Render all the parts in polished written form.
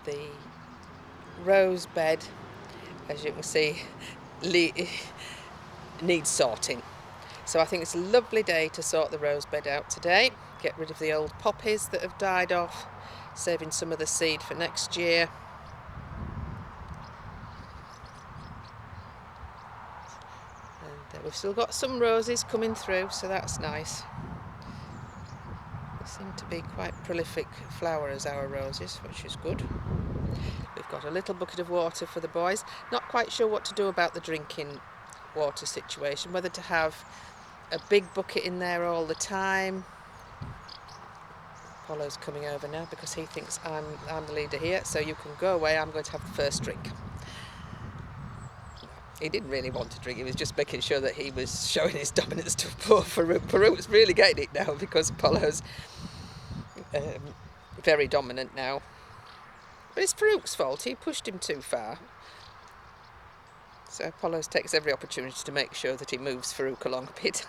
the rose bed, as you can see, needs sorting. So I think it's a lovely day to sort the rose bed out today, get rid of the old poppies that have died off, saving some of the seed for next year. And we've still got some roses coming through, so that's nice. They seem to be quite prolific flowers, our roses, which is good. We've got a little bucket of water for the boys. Not quite sure what to do about the drinking water situation, whether to have a big bucket in there all the time. Apollo's coming over now because he thinks I'm the leader here, so you can go away, I'm going to have the first drink. He didn't really want to drink, he was just making sure that he was showing his dominance to poor Farouk. Farouk's really getting it now because Apollo's very dominant now. But it's Farouk's fault, he pushed him too far. So Apollo takes every opportunity to make sure that he moves Farouk along a bit.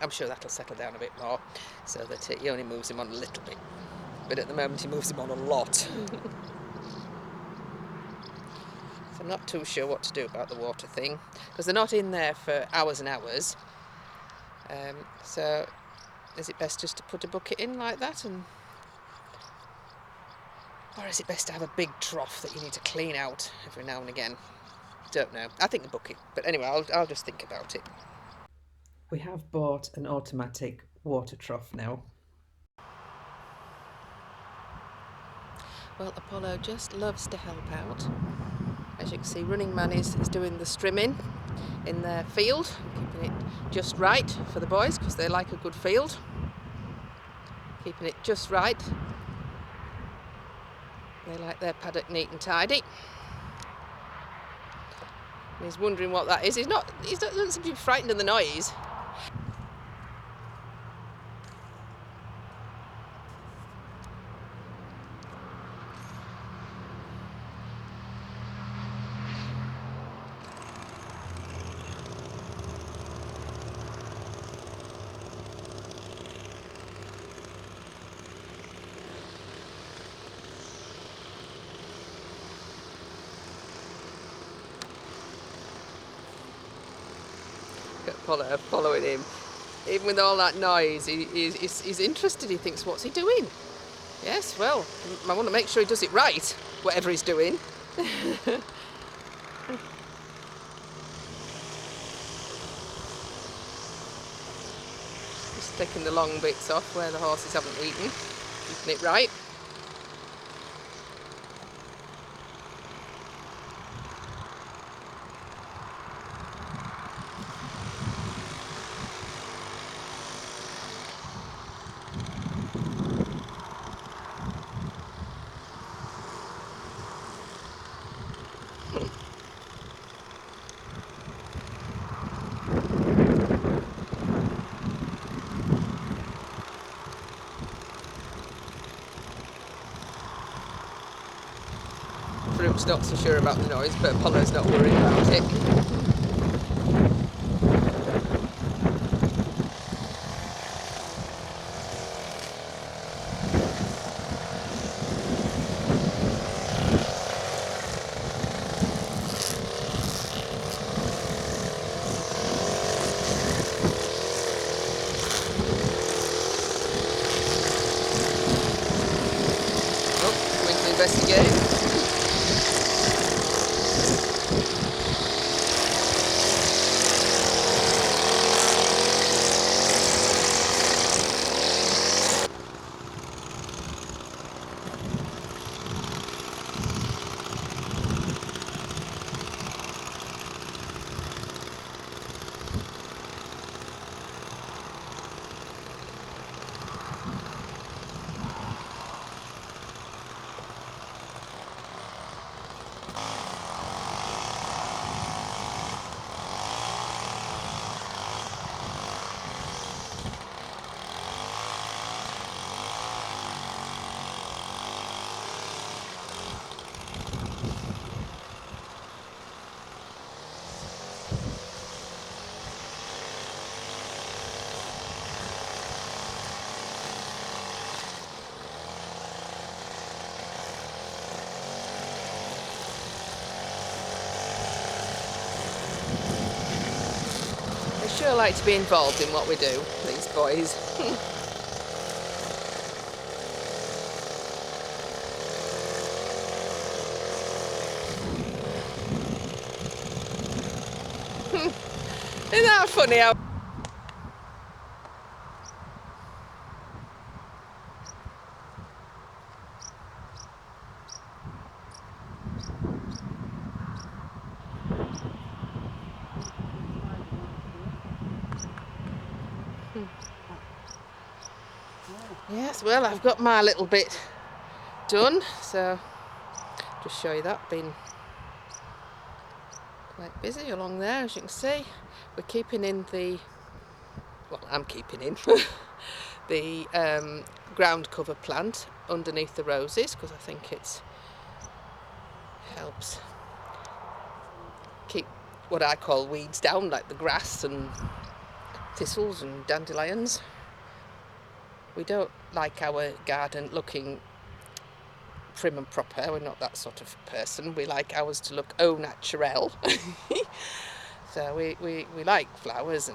I'm sure that'll settle down a bit more, so that he only moves him on a little bit. But at the moment he moves him on a lot. So I'm not too sure what to do about the water thing, because they're not in there for hours and hours. So is it best just to put a bucket in like that, or is it best to have a big trough that you need to clean out every now and again? Don't know. I think the bucket, but anyway, I'll just think about it. We have bought an automatic water trough now. Well, Apollo just loves to help out. As you can see, Running Man is doing the strimming in their field, keeping it just right for the boys because they like a good field. Keeping it just right. They like their paddock neat and tidy. And he's wondering what that is. He doesn't seem to be frightened of the noise. Apollo following him. Even with all that noise, he's interested. He thinks, what's he doing? Yes, well, I want to make sure he does it right, whatever he's doing. Just taking the long bits off where the horses haven't eaten, keeping it right. Farouk's not so sure about the noise, but Apollo's not worried about it. Oh, going to investigate. all like to be involved in what we do, these boys. Isn't that funny how... Yes, well, I've got my little bit done, so just show you that. Been quite busy along there, as you can see. We're keeping in the, well, I'm keeping in the ground cover plant underneath the roses, because I think it helps keep what I call weeds down, like the grass and thistles and dandelions. We don't like our garden looking prim and proper. We're not that sort of person. We like ours to look au naturel. So we like flowers,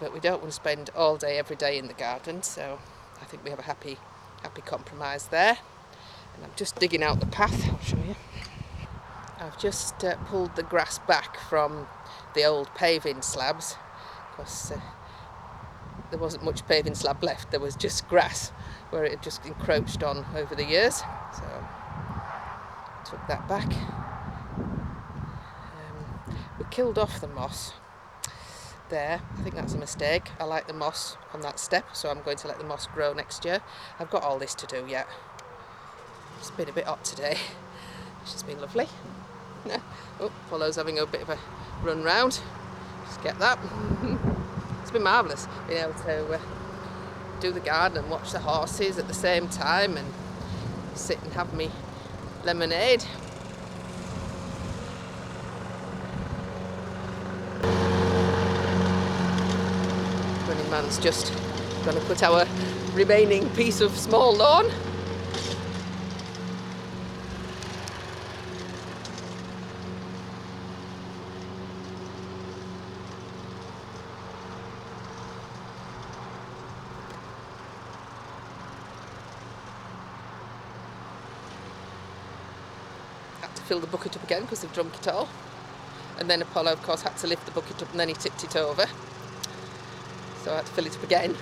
but we don't want to spend all day every day in the garden, so I think we have a happy compromise there. And I'm just digging out the path. I'll show you. I've just pulled the grass back from the old paving slabs, because there wasn't much paving slab left. There was just grass where it had just encroached on over the years, so took that back. We killed off the moss there. I think that's a mistake. I like the moss on that step, so I'm going to let the moss grow next year. I've got all this to do yet. It's been a bit hot today, which has been lovely. Oh, Apollo's having a bit of a run round. Just get that. It's been marvellous being able to do the garden and watch the horses at the same time, and sit and have me lemonade. Running man's just going to put our remaining piece of small lawn. Had to fill the bucket up again because they've drunk it all. And then Apollo, of course, had to lift the bucket up, and then he tipped it over. So I had to fill it up again.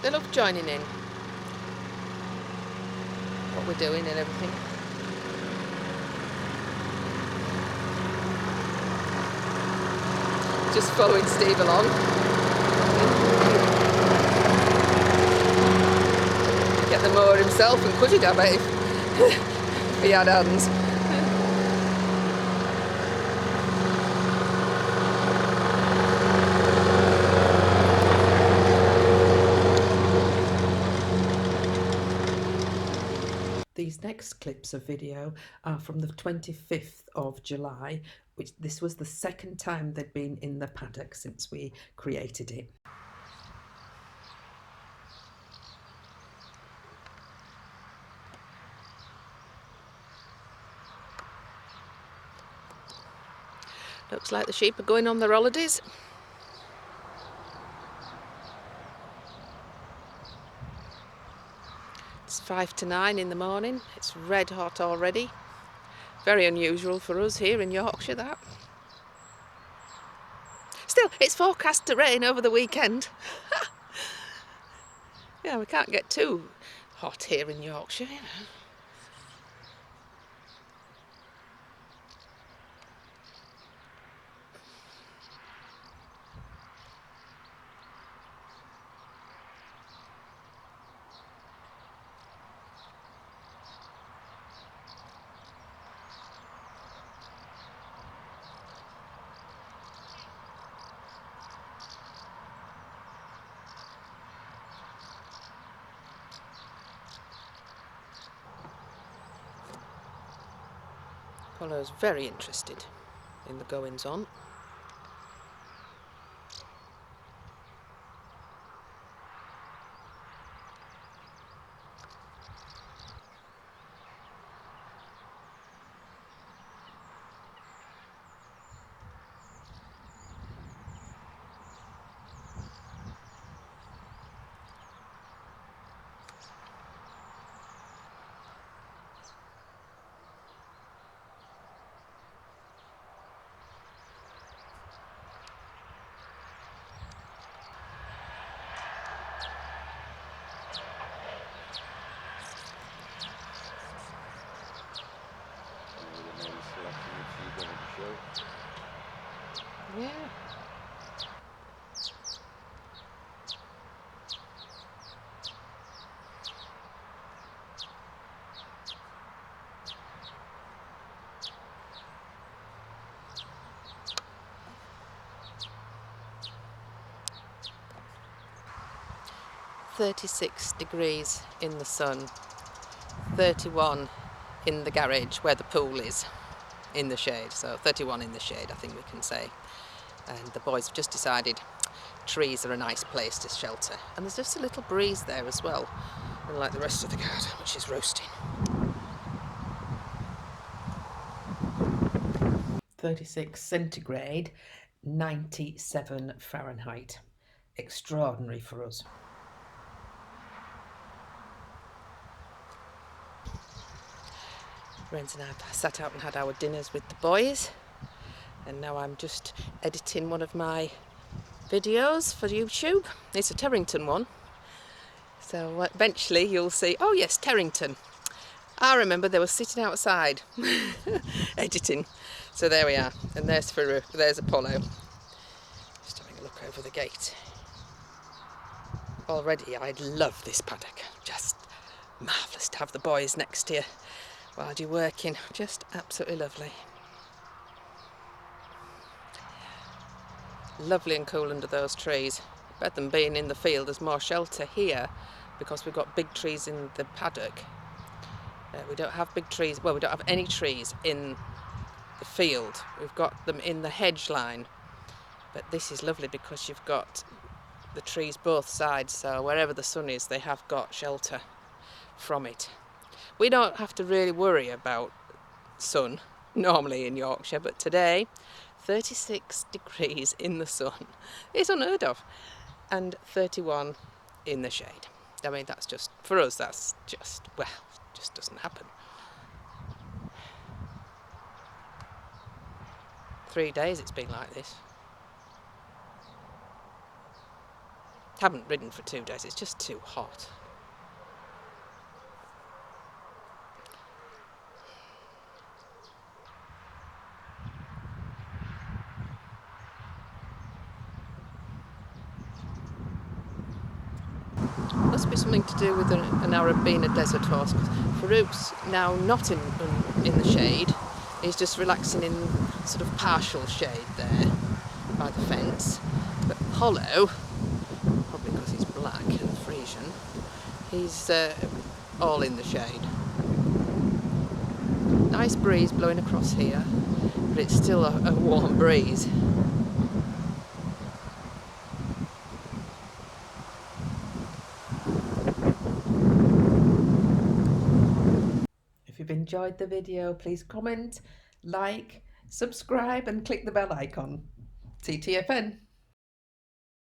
They love joining in what we're doing and everything. Just following Steve along. Get the mower himself and cut it, I bet, if he had hands. These next clips of video are from the 25th of July, which this was the second time they'd been in the paddock since we created it. Looks like the sheep are going on their holidays. It's 5 to 9 in the morning. It's red hot already. Very unusual for us here in Yorkshire, that. Still, it's forecast to rain over the weekend. Yeah, we can't get too hot here in Yorkshire, you know. Apollo's very interested in the goings on. 36 degrees in the sun, 31 in the garage where the pool is, in the shade. So 31 in the shade, I think we can say. And the boys have just decided trees are a nice place to shelter. And there's just a little breeze there as well, unlike the rest of the garden, which is roasting. 36 centigrade, 97 Fahrenheit. Extraordinary for us. Renz and I sat out and had our dinners with the boys, and now I'm just editing one of my videos for YouTube. It's a Terrington one, so eventually you'll see, oh yes, Terrington. I remember they were sitting outside editing. So there we are, and there's Apollo. Just having a look over the gate. Already I love this paddock, just marvellous to have the boys next to you while you're working, just absolutely lovely. Lovely and cool under those trees. Better than being in the field, there's more shelter here because we've got big trees in the paddock. We don't have big trees, well, we don't have any trees in the field. We've got them in the hedge line, but this is lovely because you've got the trees both sides, so wherever the sun is they have got shelter from it. We don't have to really worry about sun normally in Yorkshire, but today 36 degrees in the sun is unheard of, and 31 in the shade. I mean, that's just, for us, that's just, well, just doesn't happen. 3 days it's been like this. Haven't ridden for 2 days, it's just too hot. Must be something to do with an Arab being a desert horse. Farouk's now not in the shade. He's just relaxing in sort of partial shade there by the fence. But Apollo, probably because he's black and Friesian, he's all in the shade. Nice breeze blowing across here, but it's still a warm breeze. If you've enjoyed the video, please comment, like, subscribe and click the bell icon. TTFN.